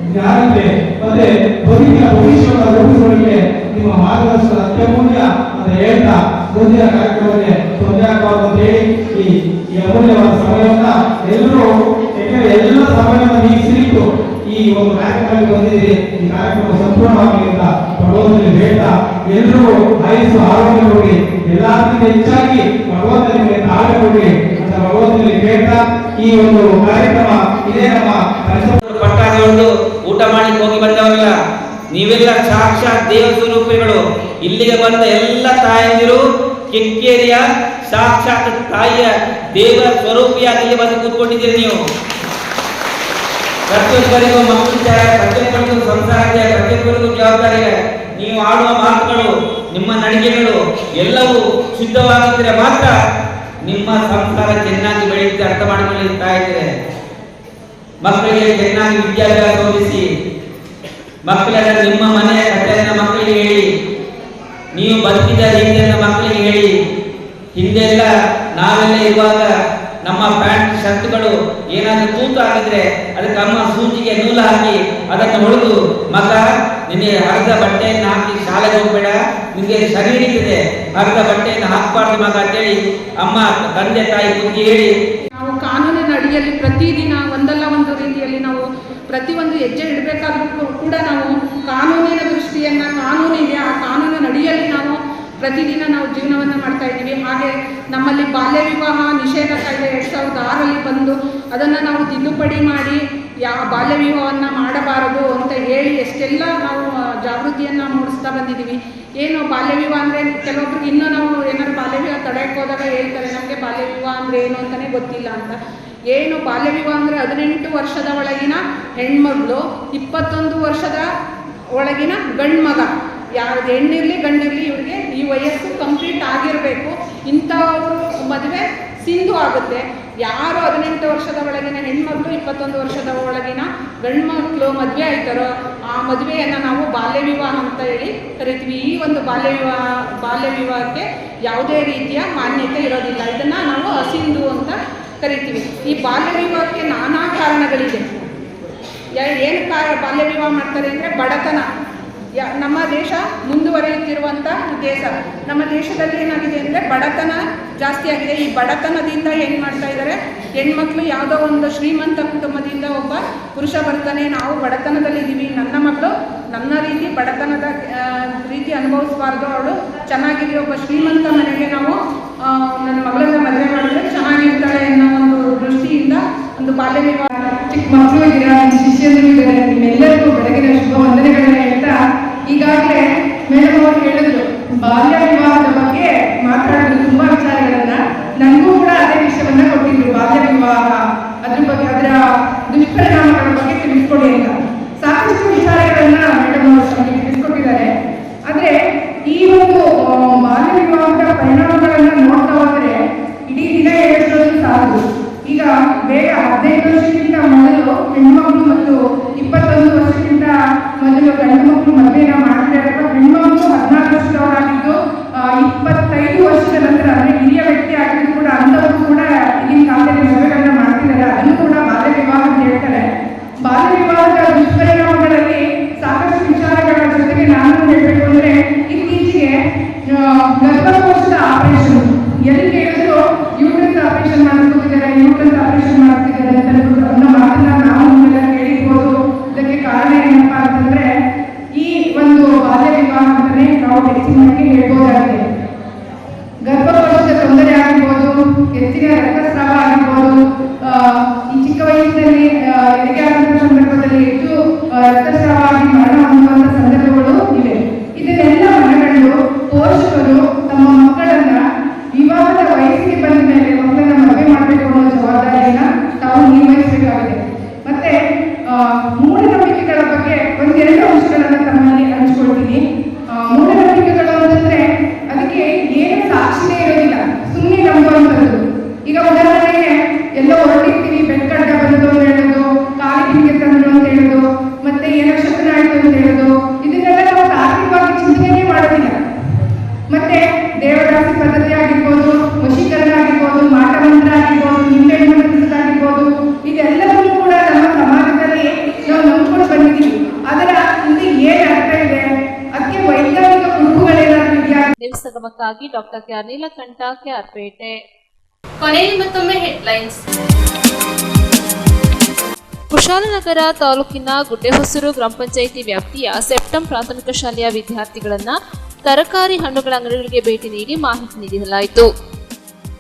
ಜ್ಞಾನಕ್ಕೆ ಮತ್ತೆ ಬದುಕಿನ ಭವಿಷ್ಯವನ್ನು ರೂಪಿಸುವಳಿಗೆ ನಿಮ್ಮ ಮಾರ್ಗದರ್ಶನ ಅತ್ಯಮೂಲ್ಯ ಅಂತ ಹೇಳ್ತಾ ಮುಂದಿನ ಕಾರ್ಯಕ್ರಮಕ್ಕೆ ತೊಂದರೆ ಆಗಬಾರದು ಅಂತ ಹೇಳಿ ಈ ಅಮೂಲ್ಯವಾದ ಸಮಯವನ್ನ ಎಲ್ಲರೂ ಎಲ್ಲ ಸಮಯವನ್ನು ಮೀಸಲಿಟ್ಟು ಈ ಒಂದು ಕಾರ್ಯಕ್ರಮಕ್ಕೆ ಬಂದಿದ್ದೀರಿ. ಈ ಕಾರ್ಯಕ್ರಮ ಸಂಪೂರ್ಣವಾಗಿ ಅಂತ ಭಗವಂತನಿಗೆ ಹೇಳ್ತಾ ಎಲ್ಲರೂ ಆಯುಸ್ಸು ಆರೋಗ್ಯ ಕೊಡಿ, ಎಲ್ಲಕ್ಕಿಂತ ಹೆಚ್ಚಾಗಿ ಭಗವಂತ ನಿಮಗೆ ತಾಳ್ಮೆ ಕೊಡಿ ಅಂತ ಭಗವಂತನಿಗೆ ಹೇಳ್ತಾ ಈ ಒಂದು ಕಾರ್ಯಕ್ರಮ ಇದೇ ನಮ್ಮ ಪಟ್ಟಾದವರು ಊಟ ಮಾಡಿ ಹೋಗಿ ಬಂದವರಲ್ಲ, ನೀವೆಲ್ಲ ಸಾಕ್ಷಾತ್ ದೇವ ಸ್ವರೂಪಿಗಳು. ಇಲ್ಲಿಗೆ ಬಂದ ಎಲ್ಲ ತಾಯಂದಿರು ಕೆಕ್ಕೇರಿಯ ಸಾಕ್ಷಾತ್ ತಾಯಿಯ ದೇವ ಸ್ವರೂಪಿಯಾಗಿ ಇಲ್ಲಿ ಬಂದು ಕೂತ್ಕೊಂಡಿದ್ದೀರಿ. ನೀವು ಪ್ರತಿಯೊಬ್ಬರಿಗೂ ಮಕ್ಕಳಿದ್ದಾರೆ, ಪ್ರತಿಯೊಬ್ಬರಿಗೂ ಸಂಸಾರ ಇದೆ, ಪ್ರತಿಯೊಬ್ಬರಿಗೂ ಜವಾಬ್ದಾರಿ ಇದೆ. ನೀವು ಆಡುವ ಮಾತುಗಳು, ನಿಮ್ಮ ನಡಿಗೆಗಳು ಎಲ್ಲವೂ ಶುದ್ಧವಾಗಿದ್ದರೆ ಮಾತ್ರ ನಿಮ್ಮ ಸಂಸಾರ ಚೆನ್ನಾಗಿ ಬೆಳೆಯುತ್ತೆ. ಅರ್ಥ ಮಾಡಿಕೊಳ್ಳಿ ತಾಯಿದ್ರೆ. ಮಕ್ಕಳಿಗೆ ಚೆನ್ನಾಗಿ ವಿದ್ಯಾಭ್ಯಾಸ ಓದಿಸಿ, ಮಕ್ಕಳೆಲ್ಲ ನಿಮ್ಮ ಮನೆಯ ಕಥೆಯನ್ನ ಮಕ್ಕಳಿಗೆ ಹೇಳಿ, ನೀವು ಬದುಕಿದ ರೀತಿಯನ್ನ ಮಕ್ಕಳಿಗೆ ಹೇಳಿ. ಹಿಂದೆಲ್ಲ ನಾವೆಲ್ಲ ಇರುವಾಗ ನಮ್ಮ ಪ್ಯಾಂಟ್ ಶರ್ಟ್ಗಳು ಏನಾದರೂ ತೂತು ಆಗಿದ್ರೆ ಅದಕ್ಕೆ ಅಮ್ಮ ಸೂಜಿಗೆ ನೂಲು ಹಾಕಿ ಅದನ್ನು ಹೊಡೆದು, ಮಗ ನಿನಗೆ ಅರ್ಧ ಬಟ್ಟೆಯನ್ನು ಹಾಕಿ ಶಾಲೆಗೆ ಹೋಗ್ಬೇಡ, ನಿಮಗೆ ಸರಿ ಹಿಡಿತಿದೆ, ಅರ್ಧ ಬಟ್ಟೆಯನ್ನು ಹಾಕಬಾರ್ದು ಮಗ ಅಂತೇಳಿ ಅಮ್ಮ ತಂದೆ ತಾಯಿ ಬುದ್ಧಿ ಹೇಳಿ. ನಾವು ಕಾನೂನಿನ ಅಡಿಯಲ್ಲಿ ಪ್ರತಿದಿನ ಒಂದಲ್ಲ ಒಂದು ರೀತಿಯಲ್ಲಿ ನಾವು ಪ್ರತಿಯೊಂದು ಹೆಜ್ಜೆ ಇಡಬೇಕಾದ್ರೂ ಕೂಡ ನಾವು ಕಾನೂನಿನ ದೃಷ್ಟಿಯನ್ನು, ಕಾನೂನಿದೆ ಆ ಕಾನೂನಿನ ಅಡಿಯಲ್ಲಿ ನಾವು ಪ್ರತಿದಿನ ನಾವು ಜೀವನವನ್ನು ಮಾಡ್ತಾ ಇದ್ದೀವಿ. ಹಾಗೆ ನಮ್ಮಲ್ಲಿ ಬಾಲ್ಯ ವಿವಾಹ ನಿಷೇಧ ಕಾಯ್ದೆ 2006ರಲ್ಲಿ ಬಂದು ಅದನ್ನು ನಾವು ತಿದ್ದುಪಡಿ ಮಾಡಿ ಬಾಲ್ಯ ವಿವಾಹವನ್ನು ಮಾಡಬಾರದು ಅಂತ ಹೇಳಿ ಎಷ್ಟೆಲ್ಲ ನಾವು ಜಾಗೃತಿಯನ್ನು ಮೂಡಿಸ್ತಾ ಬಂದಿದ್ದೀವಿ. ಏನು ಬಾಲ್ಯ ವಿವಾಹ ಅಂದರೆ ಕೆಲವೊಬ್ರಿಗೆ ಇನ್ನೂ ನಾವು ಏನಾದ್ರು ಬಾಲ್ಯ ವಿವಾಹ ತಡೆಯಕ್ಕೆ ಹೋದಾಗ ಹೇಳ್ತಾರೆ ನಮಗೆ ಬಾಲ್ಯ ವಿವಾಹ ಅಂದರೆ ಏನು ಅಂತಲೇ ಗೊತ್ತಿಲ್ಲ ಅಂತ. ಏನು ಬಾಲ್ಯ ವಿವಾಹ ಅಂದರೆ 18 ವರ್ಷದ ಒಳಗಿನ ಹೆಣ್ಮಗಳು, 21 ವರ್ಷದ ಒಳಗಿನ ಗಂಡು ಮಗ, ಯಾರು ಹೆಣ್ಣಿರಲಿ ಗಂಡಿರಲಿ ಇವ್ರಿಗೆ ಈ ವಯಸ್ಸು ಕಂಪ್ಲೀಟ್ ಆಗಿರಬೇಕು. ಇಂಥವರು ಮದುವೆ ಸಿಂಧು ಆಗುತ್ತೆ. ಯಾರು 18 ವರ್ಷದ ಒಳಗಿನ ಹೆಣ್ಮಕ್ಳು 21 ವರ್ಷದ ಒಳಗಿನ ಗಂಡು ಮಕ್ಕಳು ಮದುವೆ ಆಯ್ತಾರೋ ಆ ಮದುವೆಯನ್ನು ನಾವು ಬಾಲ್ಯ ವಿವಾಹ ಅಂತ ಹೇಳಿ ಕರಿತೀವಿ. ಈ ಒಂದು ಬಾಲ್ಯ ವಿವಾಹಕ್ಕೆ ಯಾವುದೇ ರೀತಿಯ ಮಾನ್ಯತೆ ಇರೋದಿಲ್ಲ. ಇದನ್ನು ನಾವು ಅಸಿಂಧು ಅಂತ ಕರಿತೀವಿ. ಈ ಬಾಲ್ಯ ವಿವಾಹಕ್ಕೆ ನಾನಾ ಕಾರಣಗಳಿದೆ. ಏನು ಬಾಲ್ಯ ವಿವಾಹ ಮಾಡ್ತಾರೆ ಅಂದರೆ ಬಡತನ. ನಮ್ಮ ದೇಶ ಮುಂದುವರಿಯುತ್ತಿರುವಂಥ ದೇಶ. ನಮ್ಮ ದೇಶದಲ್ಲಿ ಏನಾಗಿದೆ ಅಂದರೆ ಬಡತನ ಜಾಸ್ತಿ ಆಗಿದೆ. ಈ ಬಡತನದಿಂದ ಏನು ಮಾಡ್ತಾ ಇದ್ದಾರೆ, ಹೆಣ್ಮಕ್ಳು ಯಾವುದೋ ಒಂದು ಶ್ರೀಮಂತ ಕುಟುಂಬದಿಂದ ಒಬ್ಬ ಪುರುಷ ಬರ್ತಾನೆ, ನಾವು ಬಡತನದಲ್ಲಿದ್ದೀವಿ, ನನ್ನ ಮಗಳು ನನ್ನ ರೀತಿ ಬಡತನದ ರೀತಿ ಅನುಭವಿಸಬಾರ್ದು, ಅವಳು ಚೆನ್ನಾಗಿದೆ, ಒಬ್ಬ ಶ್ರೀಮಂತ ಮನೆಗೆ ನಾವು ನನ್ನ ಮಗಳನ್ನು ಮದುವೆ ಮಾಡಿದ್ರೆ ಚೆನ್ನಾಗಿರ್ತಾಳೆ ಅನ್ನೋ ಒಂದು ದೃಷ್ಟಿಯಿಂದ ಒಂದು ಬಾಲ್ಯ ವಿವಾಹ. ಚಿಕ್ಕ ಮಕ್ಕಳು ಇದ್ದೀರಾ, ನಿಮ್ಮ ಶಿಷ್ಯರು ಇದ್ದಾರೆ, ನಿಮ್ಮೆಲ್ಲರಿಗೂ ಬೆಳಗಿನ ಶುಭ ವಂದನೆಗಳನ್ನ ಹೇಳ್ತಾ, ಈಗಾಗಲೇ ಮೇಡಮ್ ಅವರು ಹೇಳಿದ್ರು ಬಾಲ್ಯ ವಿವಾಹದ ಬಗ್ಗೆ ಮಾತಾಡಿದ್ರು ತುಂಬಾ ವಿಚಾರಗಳನ್ನ. ನನಗೂ ಕೂಡ ಅದೇ ವಿಷಯವನ್ನ ಕೊಟ್ಟಿದ್ರು, ಬಾಲ್ಯ ವಿವಾಹ ಅದ್ರ ಬಗ್ಗೆ, ಅದರ ದುಷ್ಪರಿಣಾಮಗಳ ಬಗ್ಗೆ ತಿಳಿಸ್ಕೊಡಿ ಅಂತ. ಸಾಕಷ್ಟು ವಿಚಾರಗಳನ್ನ ಮೇಡಮ್ ಅವರು ನಮಗೆ ತಿಳಿಸ್ಕೊಟ್ಟಿದ್ದಾರೆ. ಆದ್ರೆ ಈ ಒಂದು ಬಾಲ್ಯ ವಿವಾಹದ ಪರಿಣಾಮಗಳನ್ನ ನೋಡ್ತಾ ಹೋದ್ರೆ ಇಡೀ ದಿನ ಹೇಳಿರೋದು ಸಾಲದು. ಈಗ ಬೇಗ 15 ವರ್ಷಕ್ಕಿಂತ ಮೊದಲು ಹೆಣ್ಮಕ್ಳು ಮತ್ತು 21 ವರ್ಷಕ್ಕಿಂತ ಮೊದಲು ಗಂಡು ಮಕ್ಕಳು ಮದುವೆನ ಮಾಡ್ತಾರೆ. ಹೆಣ್ಮಕ್ಳು 14 ವರ್ಷದವರಾಗಿದ್ದು 25 ವರ್ಷದ ನಂತರ ಅಂದರೆ ಹಿರಿಯ ವ್ಯಕ್ತಿ ಆಗಿದ್ದು ಕೂಡ ಅಂಥವರು ಕೂಡ ಈಗಿನ ಕಾಲದಲ್ಲಿ ಮದುವೆಗಳನ್ನ ಮಾಡ್ತಿದ್ದಾರೆ. ಅದನ್ನು ಕೂಡ ಬಾಲ್ಯ ವಿವಾಹ ಅಂತ ಹೇಳ್ತಾರೆ. ಬಾಲ್ಯ ವಿವಾಹದ ದುಷ್ಪರಿಣಾಮಗಳಲ್ಲಿ ಸಾಕಷ್ಟು ವಿಚಾರಗಳ ಜೊತೆಗೆ ನಾನು ಹೇಳಬೇಕು ಅಂದರೆ ಇತ್ತೀಚೆಗೆ ಗರ್ಭಕೋಶದ ಆಪರೇಷನ್ ಎಲ್ಲಿ ಹೇಳಿದ್ರು ಯೂಟ್ರಸ್ ಆಪರೇಷನ್ ಮಾಡ್ತಿದ್ದಾರೆ, ಯೂಟ್ರಸ್ ಆಪರೇಷನ್ ಮಾಡ್ತಿದ್ದಾರೆ ಅಂತ ಅನ್ನೋ ಮಾತನ್ನ ನಾವು ನಿಮ್ಮೆಲ್ಲ ಕೇಳಿರ್ಬೋದು. ಇದಕ್ಕೆ ಕಾರಣ ಏನಪ್ಪಾ ಅಂತಂದ್ರೆ ಈ ಒಂದು ಬಾಲ್ಯ ವಿವಾಹ ಅಂತಾನೆ ನಾವು ಹೆಚ್ಚಿನಕ್ಕೆ ಹೇಳ್ಬೋದಾಗಿದೆ. ಗರ್ಭಕೋಶದ ತೊಂದರೆ ಆಗಿರ್ಬೋದು, ಹೆಚ್ಚಿನ ರಕ್ತಸ್ರಾವ ಆಗಿರ್ಬೋದು, ಈ ಚಿಕ್ಕ ವಯಸ್ಸಿನಲ್ಲಿ ಹೆರಿಗೆ ಆದಂತಹ ಸಂದರ್ಭದಲ್ಲಿ ಹೆಚ್ಚು ರಕ್ತಸ್ರಾವ ಆಗಿ ಮರಣ ಹೊಂದುವಂತಹ ಸಂದರ್ಭಗಳು ಇವೆ. ಇದನ್ನೆಲ್ಲ ಮನಗಂಡು ಪೋಷಕರು ತಮ್ಮ ಮಕ್ಕಳನ್ನ ವಿವಾಹದ ವಯಸ್ಸಿಗೆ ಬಂದ ಮೇಲೆ ಮಕ್ಕಳನ್ನ ಮದುವೆ ಮಾಡಬೇಕು ಅನ್ನೋ ಜವಾಬ್ದಾರಿಯನ್ನ ತಾವು ನಿರ್ವಹಿಸಬೇಕಾಗಿದೆ. ಮತ್ತೆ ಮೂಢನಂಬಿಕೆಗಳ ಬಗ್ಗೆ ಒಂದೆರಡು ಅಂಶಗಳನ್ನ ತಮ್ಮಲ್ಲಿ ಹಂಚ್ಕೊಳ್ತೀನಿ. ಮೂಢನಂಬಿಕೆಗಳು ಅಂತಂದ್ರೆ ಅದಕ್ಕೆ ಏನು ಸಾಕ್ಷಿನೇ ಇರೋದಿಲ್ಲ, ಸುಮ್ಮನೆ ನಂಬುವಂಥದ್ದು. ಈಗ ಉದಾಹರಣೆಗೆ ಎಲ್ಲೋ ಹೊರಟಿರ್ತೀವಿ, ಬೆಟ್ಕಡ್ಡ ಬಂದು ಹೇಳೋದು, ಕಾಲಿಗೆ ಕಾರ್ಯಕ್ರಮಕ್ಕಾಗಿ ಡಾಕ್ಟರ್ ಕೆಆರ್ ನೀಲಕಂಠ, ಕೆಆರ್ಪೇಟೆ. ಕೊನೆಯಲ್ಲಿ ಮತ್ತೊಮ್ಮೆ ಹೆಡ್ಲೈನ್ಸ್. ಕುಶಾಲನಗರ ತಾಲೂಕಿನ ಗುಡ್ಡೆಹೊಸೂರು ಗ್ರಾಮ ಪಂಚಾಯಿತಿ ವ್ಯಾಪ್ತಿಯ ಸೆಪ್ಟಂ ಪ್ರಾಥಮಿಕ ಶಾಲೆಯ ವಿದ್ಯಾರ್ಥಿಗಳನ್ನ ತರಕಾರಿ ಹಣ್ಣುಗಳ ಅಂಗಡಿಗಳಿಗೆ ಭೇಟಿ ನೀಡಿ ಮಾಹಿತಿ ನೀಡಲಾಯಿತು.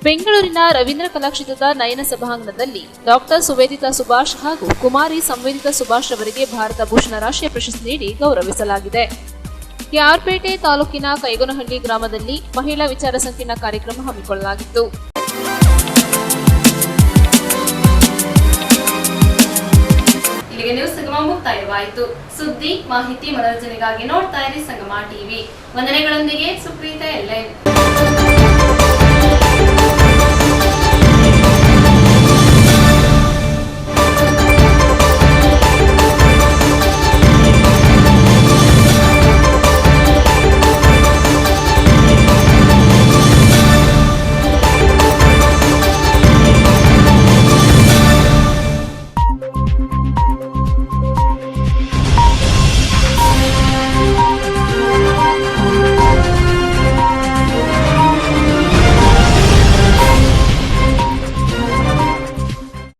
ಬೆಂಗಳೂರಿನ ರವೀಂದ್ರ ಕಲಾಕ್ಷೇತ್ರದ ನಯನ ಸಭಾಂಗಣದಲ್ಲಿ ಡಾಕ್ಟರ್ ಸುವೇದಿತಾ ಸುಭಾಷ್ ಹಾಗೂ ಕುಮಾರಿ ಸಂವೇದಿತಾ ಸುಭಾಷ್ ಅವರಿಗೆ ಭಾರತ ಭೂಷಣ ರಾಷ್ಟ್ರೀಯ ಪ್ರಶಸ್ತಿ ನೀಡಿ ಗೌರವಿಸಲಾಗಿದೆ. ಕೆಆರ್ಪೇಟೆ ತಾಲೂಕಿನ ಕೈಗೋನಹಳ್ಳಿ ಗ್ರಾಮದಲ್ಲಿ ಮಹಿಳಾ ವಿಚಾರ ಸಂಕಿರಣ ಕಾರ್ಯಕ್ರಮ ಹಮ್ಮಿಕೊಳ್ಳಲಾಗಿತ್ತು. ಇಲ್ಲಿಗೆ ನ್ಯೂಸ್ ಸಂಗಮ ಮುಕ್ತಾಯವಾಯಿತು. ಸುದ್ದಿ, ಮಾಹಿತಿ, ಮನರಂಜನೆಗಾಗಿ ನೋಡ್ತಾ ಇರಿ ಸಂಗಮ ಟಿವಿ. ವಂದನೆಗಳೊಂದಿಗೆ ಸುಪ್ರೀತಾ ಎಲ್ಎನ್.